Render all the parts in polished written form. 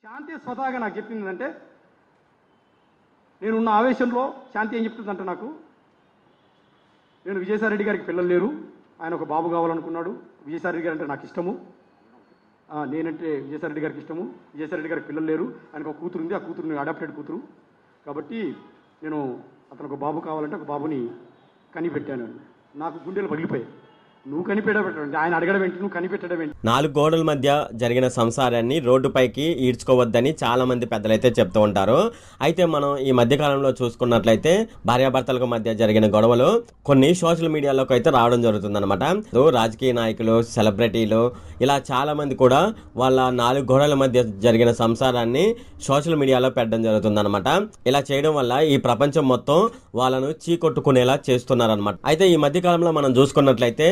శాంతి స్వతహాగా నాకు చెప్పింది అంటే, నేనున్న ఆవేశంలో శాంతి ఏం చెప్తుందంటే నాకు, నేను విజయసాయిరెడ్డి గారికి పిల్లలు లేరు, ఆయన ఒక బాబు కావాలనుకున్నాడు, విజయసాయిరెడ్డి గారు అంటే నాకు ఇష్టము, నేనంటే విజయసాయిరెడ్డి గారికి ఇష్టము, విజయసాయిరెడ్డి గారికి పిల్లలు లేరు, ఆయనకు ఒక కూతురు ఉంది, ఆ కూతురుని అడాప్టెడ్ కూతురు కాబట్టి నేను అతను ఒక బాబు కావాలంటే ఒక బాబుని కనిపెట్టాను. నాకు గుండెలు పగిలిపోయాయి. నువ్వు కనిపెట్టడం ఆయన అడగడం ఏంటి, నువ్వు కనిపెట్టడం ఏంటి? 4 గోడల మధ్య జరిగిన సంసారాన్ని రోడ్డుపైకి ఈడ్చుకోవద్దని చాలా మంది పెద్దలైతే చెప్తూ ఉంటారు. అయితే మనం ఈ మధ్య కాలంలో చూసుకున్నట్లయితే భార్యాభర్తలకు మధ్య జరిగిన గొడవలు కొన్ని సోషల్ మీడియాలోకి అయితే రావడం జరుగుతుందన్నమాట. రాజకీయ నాయకులు, సెలబ్రిటీలు ఇలా చాలా మంది కూడా వాళ్ళ 4 గోడల మధ్య జరిగిన సంసారాన్ని సోషల్ మీడియాలో పెట్టడం జరుగుతుందన్నమాట. ఇలా చేయడం వల్ల ఈ ప్రపంచం మొత్తం వాళ్ళను చీకొట్టుకునేలా చేస్తున్నారన్నమాట. అయితే ఈ మధ్య కాలంలో మనం చూసుకున్నట్లయితే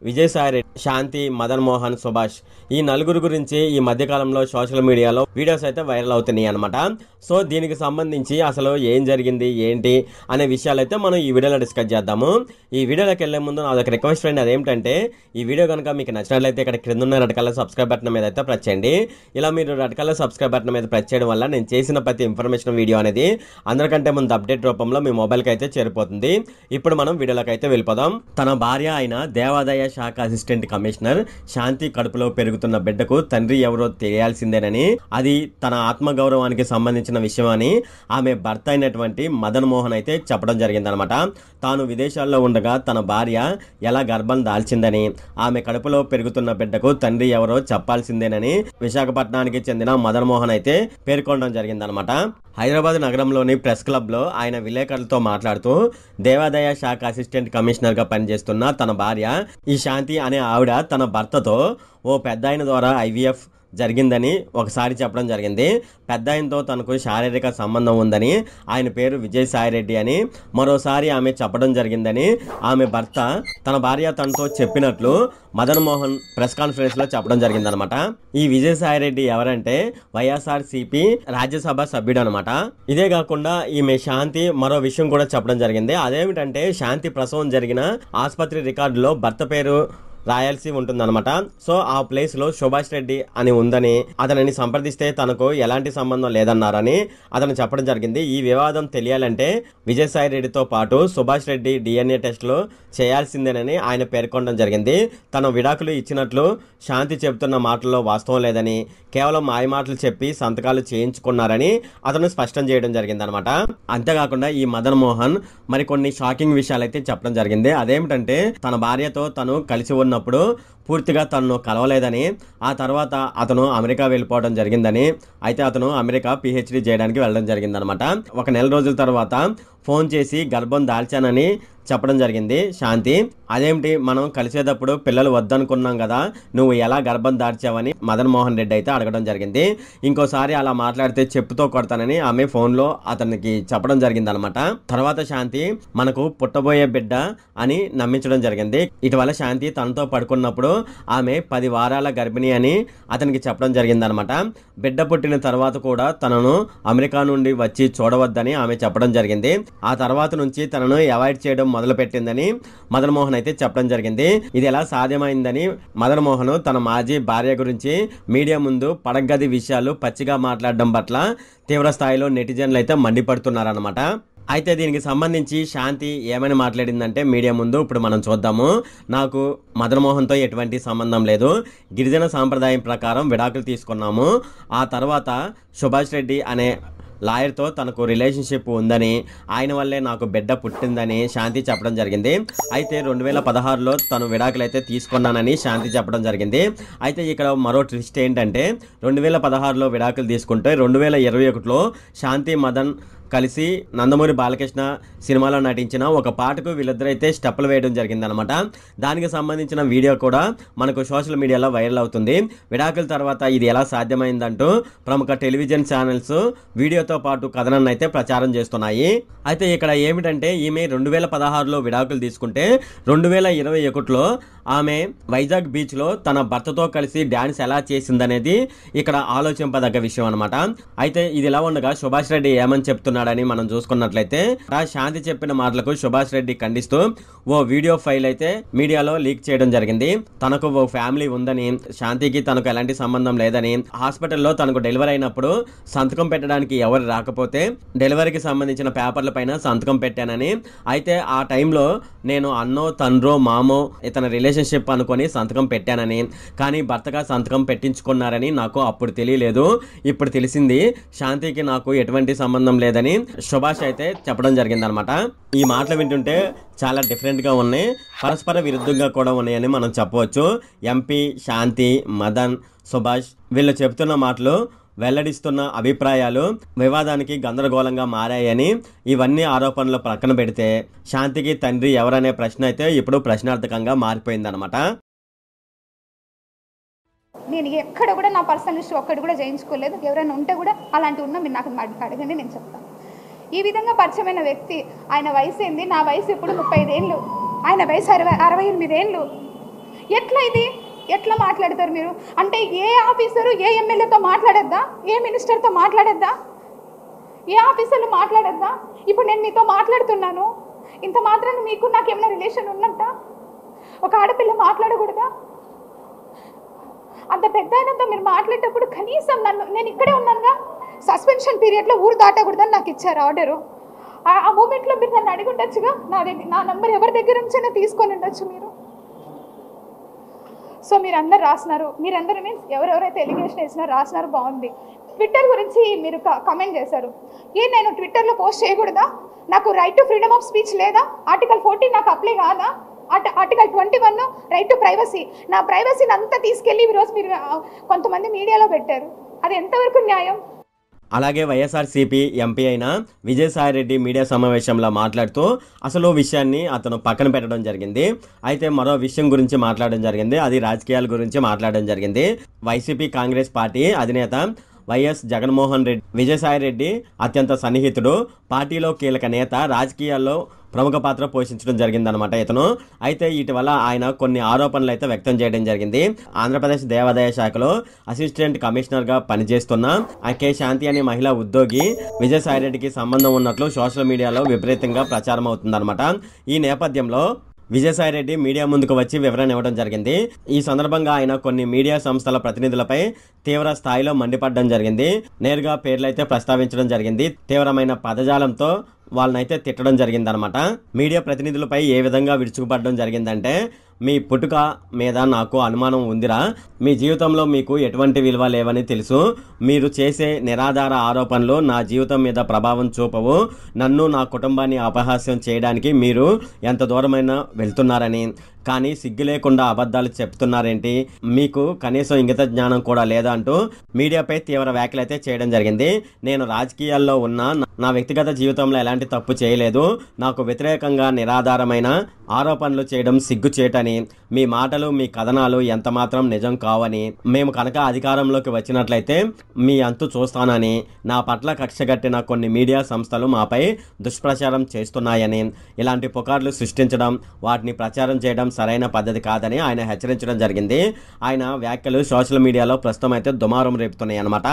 విజయసాయిరెడ్డి, శాంతి, మదన్ మోహన్, సుభాష్ ఈ నలుగురు గురించి ఈ మధ్యకాలంలో సోషల్ మీడియాలో వీడియోస్ అయితే వైరల్ అవుతున్నాయి అనమాట. సో దీనికి సంబంధించి అసలు ఏం జరిగింది ఏంటి అనే విషయాలు అయితే మనం ఈ వీడియోలో డిస్కస్ చేద్దాము. ఈ వీడియోలోకి వెళ్లే ముందు నాదొక రిక్వెస్ట్ ఫ్రెండ్, అదేంటంటే ఈ వీడియో కనుక మీకు నచ్చినట్లయితే ఇక్కడ క్రింద ఉన్న రెడ్ కలర్ సబ్స్క్రైబ్ బటన్ మీద అయితే ప్రెస్ చేయండి. ఇలా మీరు రెడ్ కలర్ సబ్స్క్రైబ్ బటన్ మీద ప్రెస్ చేయడం వల్ల నేను చేసిన ప్రతి ఇన్ఫర్మేషన్ వీడియో అనేది అందరికంటే ముందు అప్డేట్ రూపంలో మీ మొబైల్కి అయితే చేరిపోతుంది. ఇప్పుడు మనం వీడియోలోకి అయితే వెళ్ళిపోదాం. తన భార్య అయిన దేవాదాయ శాఖ అసిస్టెంట్ కమిషనర్ శాంతి కడుపులో పెరుగుతున్న బిడ్డకు తండ్రి ఎవరో తెలియాల్సిందేనని, అది తన ఆత్మగౌరవానికి సంబంధించిన విషయమని ఆమె భర్త అయినటువంటి మదన్ మోహన్ అయితే చెప్పడం జరిగిందనమాట. తాను విదేశాల్లో ఉండగా తన భార్య ఎలా గర్భం దాల్చిందని, ఆమె కడుపులో పెరుగుతున్న బిడ్డకు తండ్రి ఎవరో చెప్పాల్సిందేనని విశాఖపట్నానికి చెందిన మదన్ మోహన్ అయితే పేర్కొనడం జరిగిందనమాట. హైదరాబాద్ నగరంలోని ప్రెస్ క్లబ్ లో ఆయన విలేకరులతో మాట్లాడుతూ, దేవాదాయ శాఖ అసిస్టెంట్ కమిషనర్ గా పనిచేస్తున్న తన భార్య ఈ శాంతి అనే ఆవిడ తన భర్తతో ఓ పెద్దాయన ద్వారా IVF జరిగిందని ఒకసారి చెప్పడం జరిగింది. పెద్దాయనతో తనకు శారీరక సంబంధం ఉందని, ఆయన పేరు విజయసాయిరెడ్డి అని మరోసారి ఆమె చెప్పడం జరిగిందని ఆమె భర్త తన భార్య తనతో చెప్పినట్లు మదన్ మోహన్ ప్రెస్ కాన్ఫరెన్స్ లో చెప్పడం జరిగిందనమాట. ఈ విజయసాయిరెడ్డి ఎవరంటే వైఎస్ఆర్సీపీ రాజ్యసభ సభ్యుడు అనమాట. ఇదే కాకుండా ఈమె శాంతి మరో విషయం కూడా చెప్పడం జరిగింది. అదేమిటంటే శాంతి ప్రసవం జరిగిన ఆసుపత్రి రికార్డులో భర్త పేరు రాయాల్సి ఉంటుందన్నమాట. సో ఆ ప్లేస్ లో సుభాష్ రెడ్డి అని ఉందని, అతనిని సంప్రదిస్తే తనకు ఎలాంటి సంబంధం లేదన్నారని అతను చెప్పడం జరిగింది. ఈ వివాదం తెలియాలంటే విజయసాయి రెడ్డితో పాటు సుభాష్ రెడ్డి DNA టెస్టులు చేయాల్సిందేనని ఆయన పేర్కొనడం జరిగింది. తన విడాకులు ఇచ్చినట్లు శాంతి చెబుతున్న మాటల్లో వాస్తవం లేదని, కేవలం మాయమాటలు చెప్పి సంతకాలు చేయించుకున్నారని అతను స్పష్టం చేయడం జరిగిందనమాట. అంతేకాకుండా ఈ మదన్ మోహన్ మరికొన్ని షాకింగ్ విషయాలు అయితే చెప్పడం జరిగింది. అదేమిటంటే తన భార్యతో తను కలిసి ఉన్నప్పుడు పూర్తిగా తనను కలవలేదని, ఆ తర్వాత అతను అమెరికా వెళ్ళిపోవడం జరిగిందని, అయితే అతను అమెరికా PhD చేయడానికి వెళ్ళడం జరిగిందనమాట. 1 నెల రోజుల తర్వాత ఫోన్ చేసి గర్భం దాల్చానని చెప్పడం జరిగింది శాంతి. అదేమిటి, మనం కలిసేటప్పుడు పిల్లలు వద్దనుకున్నాం కదా, నువ్వు ఎలా గర్భం దాల్చావని మదన్ మోహన్ రెడ్డి అయితే అడగడం జరిగింది. ఇంకోసారి అలా మాట్లాడితే చెప్పుతో కొడతానని ఆమె ఫోన్ లో అతనికి చెప్పడం జరిగిందనమాట. తర్వాత శాంతి మనకు పుట్టబోయే బిడ్డ అని నమ్మించడం జరిగింది. ఇటీవల శాంతి తనతో పడుకున్నప్పుడు ఆమె 10 వారాల గర్భిణి అని అతనికి చెప్పడం జరిగిందనమాట. బిడ్డ పుట్టిన తర్వాత కూడా తనను అమెరికా నుండి వచ్చి చూడవద్దని ఆమె చెప్పడం జరిగింది. ఆ తర్వాత నుంచి తనను అవాయిడ్ చేయడం మొదలు పెట్టిందని మదన్ మోహన్ అయితే చెప్పడం జరిగింది. ఇది ఎలా సాధ్యమైందని మదన్ మోహన్ తన మాజీ భార్య గురించి మీడియా ముందు పడగది విషయాలు పచ్చిగా మాట్లాడడం పట్ల తీవ్ర స్థాయిలో నెటిజన్లు అయితే మండిపడుతున్నారన్నమాట. అయితే దీనికి సంబంధించి శాంతి ఏమని మాట్లాడిందంటే మీడియా ముందు ఇప్పుడు మనం చూద్దాము. నాకు మదన్ మోహన్తో ఎటువంటి సంబంధం లేదు, గిరిజన సాంప్రదాయం ప్రకారం విడాకులు తీసుకున్నాము, ఆ తర్వాత సుభాష్ రెడ్డి అనే లాయర్తో తనకు రిలేషన్షిప్ ఉందని, ఆయన వల్లే నాకు బిడ్డ పుట్టిందని శాంతి చెప్పడం జరిగింది. అయితే 2016లో తను విడాకులు అయితే తీసుకున్నానని శాంతి చెప్పడం జరిగింది. అయితే ఇక్కడ మరో ట్విస్ట్ ఏంటంటే 2016లో విడాకులు తీసుకుంటే 2021లో శాంతి మదన్ కలిసి నందమూరి బాలకృష్ణ సినిమాలో నటించిన ఒక పాటకు వీళ్ళిద్దరైతే స్టెప్పులు వేయడం జరిగిందనమాట. దానికి సంబంధించిన వీడియో కూడా మనకు సోషల్ మీడియాలో వైరల్ అవుతుంది. విడాకుల తర్వాత ఇది ఎలా సాధ్యమైందంటూ ప్రముఖ టెలివిజన్ ఛానల్స్ వీడియోతో పాటు కథనాన్ని అయితే ప్రచారం చేస్తున్నాయి. అయితే ఇక్కడ ఏమిటంటే ఈమె 2016లో విడాకులు తీసుకుంటే 2021లో ఆమె వైజాగ్ బీచ్ లో తన భర్తతో కలిసి డాన్స్ ఎలా చేసిందనేది ఇక్కడ ఆలోచింపదగ్గ విషయం అనమాట. అయితే ఇది ఇలా ఉండగా సుభాష్ రెడ్డి ఏమని చెప్తున్నాడు చేస్తున్నాడని మనం చూసుకున్నట్లయితే శాంతి చెప్పిన మాటలకు సుభాష్ రెడ్డి ఖండిస్తూ ఓ వీడియో ఫైల్ అయితే మీడియాలో లీక్ చేయడం జరిగింది. తనకు ఓ ఫ్యామిలీ ఉందని, శాంతికి తనకు ఎలాంటి సంబంధం లేదని, హాస్పిటల్లో తనకు డెలివరీ అయినప్పుడు సంతకం పెట్టడానికి ఎవరు రాకపోతే డెలివరీకి సంబంధించిన పేపర్ల పైన సంతకం పెట్టానని, అయితే ఆ టైంలో నేను అన్నో తండ్రో మామో ఇతని రిలేషన్షిప్ అనుకొని సంతకం పెట్టానని, కానీ భర్తగా సంతకం పెట్టించుకున్నారని నాకు అప్పుడు తెలియలేదు, ఇప్పుడు తెలిసింది, శాంతికి నాకు ఎటువంటి సంబంధం లేదని సుభాష్ అయితే చెప్పడం జరిగిందనమాట. ఈ మాటలు వింటుంటే చాలా డిఫరెంట్గా ఉన్నాయి, పరస్పర విరుద్ధంగా కూడా ఉన్నాయని మనం చెప్పవచ్చు. ఎంపీ, శాంతి, మదన్, సుభాష్ వీళ్ళు చెప్తున్న మాటలు, వెల్లడిస్తున్న అభిప్రాయాలు వివాదానికి గందరగోళంగా మారాయని, ఇవన్నీ ఆరోపణలు పక్కన పెడితే శాంతికి తండ్రి ఎవరనే ప్రశ్న అయితే ఇప్పుడు ప్రశ్నార్థకంగా మారిపోయిందనమాట. నేను ఎక్కడ కూడా నా పర్సనల్ ఇష్యూ ఒక్కటి కూడా చేయించుకోలేదు. ఎవరైనా ఉంటే కూడా అలాంటి ఉన్నా మీరు నాకు అడగండి, నేను చెప్తాను. ఈ విధంగా పరిచయమైన వ్యక్తి, ఆయన వయసు ఏంది, నా వయసు ఇప్పుడు 35 ఏళ్ళు, ఆయన వయసు 68 ఏళ్ళు. ఎట్లా ఇది, ఎట్లా మాట్లాడతారు మీరు? అంటే ఏ ఆఫీసరు ఏ ఎమ్మెల్యేతో మాట్లాడొద్దా, ఏ మినిస్టర్తో మాట్లాడొద్దా, ఏ ఆఫీసర్లు మాట్లాడొద్దా? ఇప్పుడు నేను మీతో మాట్లాడుతున్నాను, ఇంత మాత్రాన మీకు నాకేమైనా రిలేషన్ ఉన్నట్ట? ఒక ఆడపిల్ల మాట్లాడకూడదా? అంత పెద్ద ఆయనతో మీరు మాట్లాడేటప్పుడు కనీసం నేను ఇక్కడే ఉన్నానుగా, సస్పెన్షన్ పీరియడ్లో ఊరు దాటకూడదని నాకు ఇచ్చారు ఆర్డరు. ఆ మూమెంట్లో మీరు నన్ను అడిగి ఉండొచ్చుగా, నా నెంబర్ ఎవరి దగ్గర నుంచైనా తీసుకొని ఉండొచ్చు మీరు. సో మీరందరూ రాసినారు, మీరందరూ మీన్స్ ఎవరెవరైతే ఎలిగేషన్ వేసినారో రాసినారు, బాగుంది. ట్విట్టర్ గురించి మీరు కమెంట్ చేశారు. నేను ట్విట్టర్లో పోస్ట్ చేయకూడదా? నాకు right to freedom of speech లేదా? ఆర్టికల్ 14 నాకు అప్లై కాదా? ఆర్టికల్ 21 రైట్ టు ప్రైవసీ, నా ప్రైవసీని అంతా తీసుకెళ్ళి ఈరోజు మీరు కొంతమంది మీడియాలో పెట్టారు. అది ఎంతవరకు న్యాయం? అలాగే వైఎస్ఆర్సీపీ ఎంపీ అయిన విజయసాయిరెడ్డి మీడియా సమావేశంలో మాట్లాడుతూ అసలు విషయాన్ని అతను పక్కన పెట్టడం జరిగింది. అయితే మరో విషయం గురించి మాట్లాడడం జరిగింది, అది రాజకీయాల గురించి మాట్లాడడం జరిగింది. వైసీపీ కాంగ్రెస్ పార్టీ అధినేత వైఎస్ జగన్మోహన్ రెడ్డి విజయసాయిరెడ్డి అత్యంత సన్నిహితుడు, పార్టీలో కీలక నేత, రాజకీయాల్లో ప్రముఖ పాత్ర పోషించడం జరిగిందనమాట ఇతను. అయితే ఇటీవల ఆయన కొన్ని ఆరోపణలు అయితే వ్యక్తం చేయడం జరిగింది. ఆంధ్రప్రదేశ్ దేవాదాయ శాఖలో అసిస్టెంట్ కమిషనర్గా పనిచేస్తున్న కె శాంతి అనే మహిళా ఉద్యోగి విజయసాయిరెడ్డికి సంబంధం ఉన్నట్లు సోషల్ మీడియాలో విపరీతంగా ప్రచారం అవుతుందన్నమాట. ఈ నేపథ్యంలో విజయసాయిరెడ్డి మీడియా ముందుకు వచ్చి వివరణ ఇవ్వడం జరిగింది. ఈ సందర్భంగా ఆయన కొన్ని మీడియా సంస్థల ప్రతినిధులపై తీవ్ర స్థాయిలో మండిపడడం జరిగింది. నేరుగా పేర్లైతే ప్రస్తావించడం జరిగింది. తీవ్రమైన పదజాలంతో వాళ్ళనైతే తిట్టడం జరిగిందనమాట. మీడియా ప్రతినిధులపై ఏ విధంగా విరుచుకుపడడం జరిగిందంటే, మీ పుట్టుక మీద నాకు అనుమానం ఉందిరా, మీ జీవితంలో మీకు ఎటువంటి విలువ లేవని తెలుసు, మీరు చేసే నిరాధార ఆరోపణలు నా జీవితం మీద ప్రభావం చూపవు, నన్ను నా కుటుంబాన్ని అపహాస్యం చేయడానికి మీరు ఎంత దూరమైనా వెళ్తున్నారని, కానీ సిగ్గు లేకుండా అబద్ధాలు చెప్తున్నారేంటి, మీకు కనీసం ఇంగిత జ్ఞానం కూడా లేదా అంటూ మీడియాపై తీవ్ర వ్యాఖ్యలు అయితే చేయడం జరిగింది. నేను రాజకీయాల్లో ఉన్నా, నా వ్యక్తిగత జీవితంలో ఎలాంటి తప్పు చేయలేదు, నాకు వ్యతిరేకంగా నిరాధారమైన ఆరోపణలు చేయడం సిగ్గుచేటని, మీ మాటలు మీ కథనాలు ఎంత మాత్రం నిజం కావని, మేము కనుక అధికారంలోకి వచ్చినట్లయితే మీ అంతు చూస్తానని, నా పట్ల కక్షగట్టిన కొన్ని మీడియా సంస్థలు మాపై దుష్ప్రచారం చేస్తున్నాయని, ఇలాంటి పుకార్లు సృష్టించడం, వాటిని ప్రచారం చేయడం సరైన పద్ధతి కాదని ఆయన హెచ్చరించడం జరిగింది. ఆయన వ్యాఖ్యలు సోషల్ మీడియాలో ప్రస్తుతం అయితే దుమారం రేపుతున్నాయి అన్నమాట.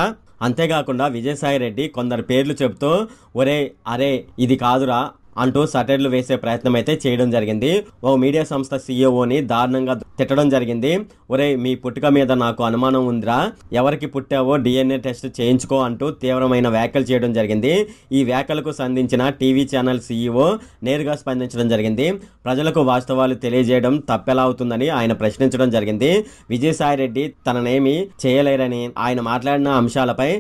అంతేకాకుండా విజయసాయిరెడ్డి కొందరు పేర్లు చెబుతూ ఒరే అరే ఇది కాదురా అంటూ సటైర్లు వేసే ప్రయత్నం అయితే చేయడం జరిగింది. ఓ మీడియా సంస్థ సీఈఓని దారుణంగా తిట్టడం జరిగింది. ఒరే మీ పుట్టుక మీద నాకు అనుమానం ఉందిరా, ఎవరికి పుట్టావో DNA టెస్ట్ చేయించుకో అంటూ తీవ్రమైన వ్యాఖ్యలు చేయడం జరిగింది. ఈ వ్యాఖ్యలకు సంధించిన టీవీ ఛానల్ సీఈఓ నేరుగా స్పందించడం జరిగింది. ప్రజలకు వాస్తవాలు తెలియజేయడం తప్పెలా అవుతుందని ఆయన ప్రశ్నించడం జరిగింది. విజయసాయిరెడ్డి తననేమి చేయలేరని, ఆయన మాట్లాడిన అంశాలపై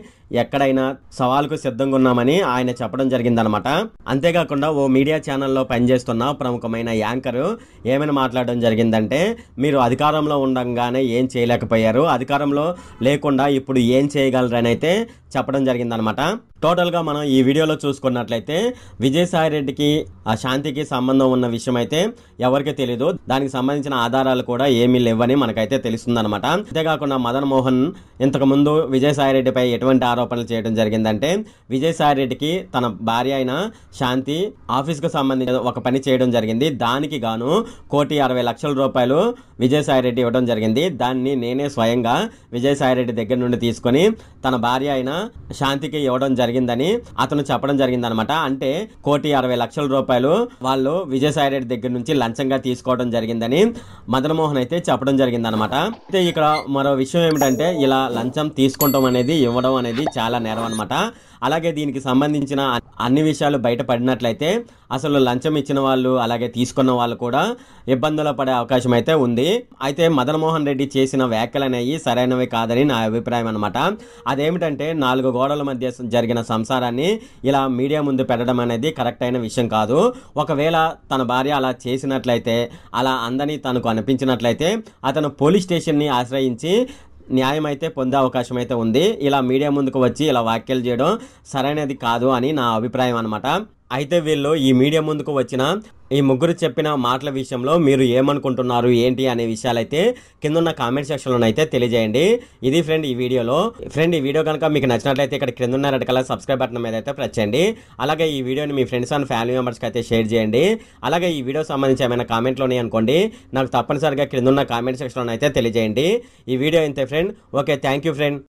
ఎక్కడైనా సవాల్కు సిద్ధంగా ఉన్నామని ఆయన చెప్పడం జరిగిందనమాట. అంతేకాకుండా ఓ మీడియా ఛానల్లో పనిచేస్తున్న ప్రముఖమైన యాంకర్ ఏమైనా మాట్లాడడం జరిగిందంటే, మీరు అధికారంలో ఉండగానే ఏం చేయలేకపోయారు, అధికారంలో లేకుండా ఇప్పుడు ఏం చేయగలరని అయితే చెప్పడం జరిగిందనమాట. టోటల్గా మనం ఈ వీడియోలో చూసుకున్నట్లయితే విజయసాయిరెడ్డికి ఆ శాంతికి సంబంధం ఉన్న విషయం అయితే ఎవరికి తెలియదు, దానికి సంబంధించిన ఆధారాలు కూడా ఏమీ లేవని మనకైతే తెలుస్తుందన్నమాట. అంతేకాకుండా మదన్ మోహన్ ఇంతకుముందు విజయసాయిరెడ్డిపై ఎటువంటి ఆరోపణలు చేయడం జరిగిందంటే, విజయసాయిరెడ్డికి తన భార్య అయిన శాంతి ఆఫీస్కు సంబంధించిన ఒక పని చేయడం జరిగింది, దానికి గాను 1,60,00,000 రూపాయలు విజయసాయిరెడ్డి ఇవ్వడం జరిగింది. దాన్ని నేనే స్వయంగా విజయసాయిరెడ్డి దగ్గర నుండి తీసుకొని తన భార్య అయిన శాంతికి ఇవ్వడం జరిగింది జరిగిందని అతను చెప్పడం జరిగిందనమాట. అంటే 1,60,00,000 రూపాయలు వాళ్ళు విజయసాయి రెడ్డి దగ్గర నుంచి లంచంగా తీసుకోవడం జరిగిందని మదన్ మోహన్ అయితే చెప్పడం జరిగిందనమాట. అయితే ఇక్కడ మరో విషయం ఏమిటంటే ఇలా లంచం తీసుకుంటాం అనేది ఇవ్వడం అనేది చాలా నేరం అనమాట. అలాగే దీనికి సంబంధించిన అన్ని విషయాలు బయటపడినట్లయితే అసలు లంచం ఇచ్చిన వాళ్ళు అలాగే తీసుకున్న వాళ్ళు కూడా ఇబ్బందులు పడే అవకాశం అయితే ఉంది. అయితే మదన్ మోహన్ రెడ్డి చేసిన వ్యాఖ్యలు అనేవి సరైనవి కాదని నా అభిప్రాయం అనమాట. అదేమిటంటే 4 గోడల మధ్య జరిగిన సంసారాన్ని ఇలా మీడియా ముందు పెట్టడం అనేది కరెక్ట్ అయిన విషయం కాదు. ఒకవేళ తన భార్య అలా చేసినట్లయితే, అలా అందని తనకు అనిపించినట్లయితే అతను పోలీస్ స్టేషన్ని ఆశ్రయించి న్యాయం అయితే పొందే అవకాశం అయితే ఉంది. ఇలా మీడియా ముందుకు వచ్చి ఇలా వ్యాఖ్యలు చేయడం సరైనది కాదు అని నా అభిప్రాయం అనమాట. అయితే వీళ్ళు ఈ మీడియా ముందుకు వచ్చిన ఈ ముగ్గురు చెప్పిన మాటల విషయంలో మీరు ఏమనుకుంటున్నారు ఏంటి అనే విషయాలైతే కింద కామెంట్ సెక్షన్లో అయితే తెలియజేయండి. ఇది ఫ్రెండ్ ఈ వీడియోలో. ఫ్రెండ్ ఈ వీడియో కనుక మీకు నచ్చినట్లయితే ఇక్కడ కింద ఉన్న రెడ్ కలర్ సబ్స్క్రైబ్ బటన్ మీద అయితే ప్రెస్ చేయండి. అలాగే ఈ వీడియోని మీ ఫ్రెండ్స్ అండ్ ఫ్యామిలీ మెంబర్స్కి అయితే షేర్ చేయండి. అలాగే ఈ వీడియో సంబంధించి ఏమైనా కామెంట్లు ఉన్నాయి అనుకోండి, నాకు తప్పనిసరిగా కింద ఉన్న కామెంట్ సెక్షన్లో అయితే తెలియజేయండి. ఈ వీడియో ఇంతే friend. Okay, thank you friend.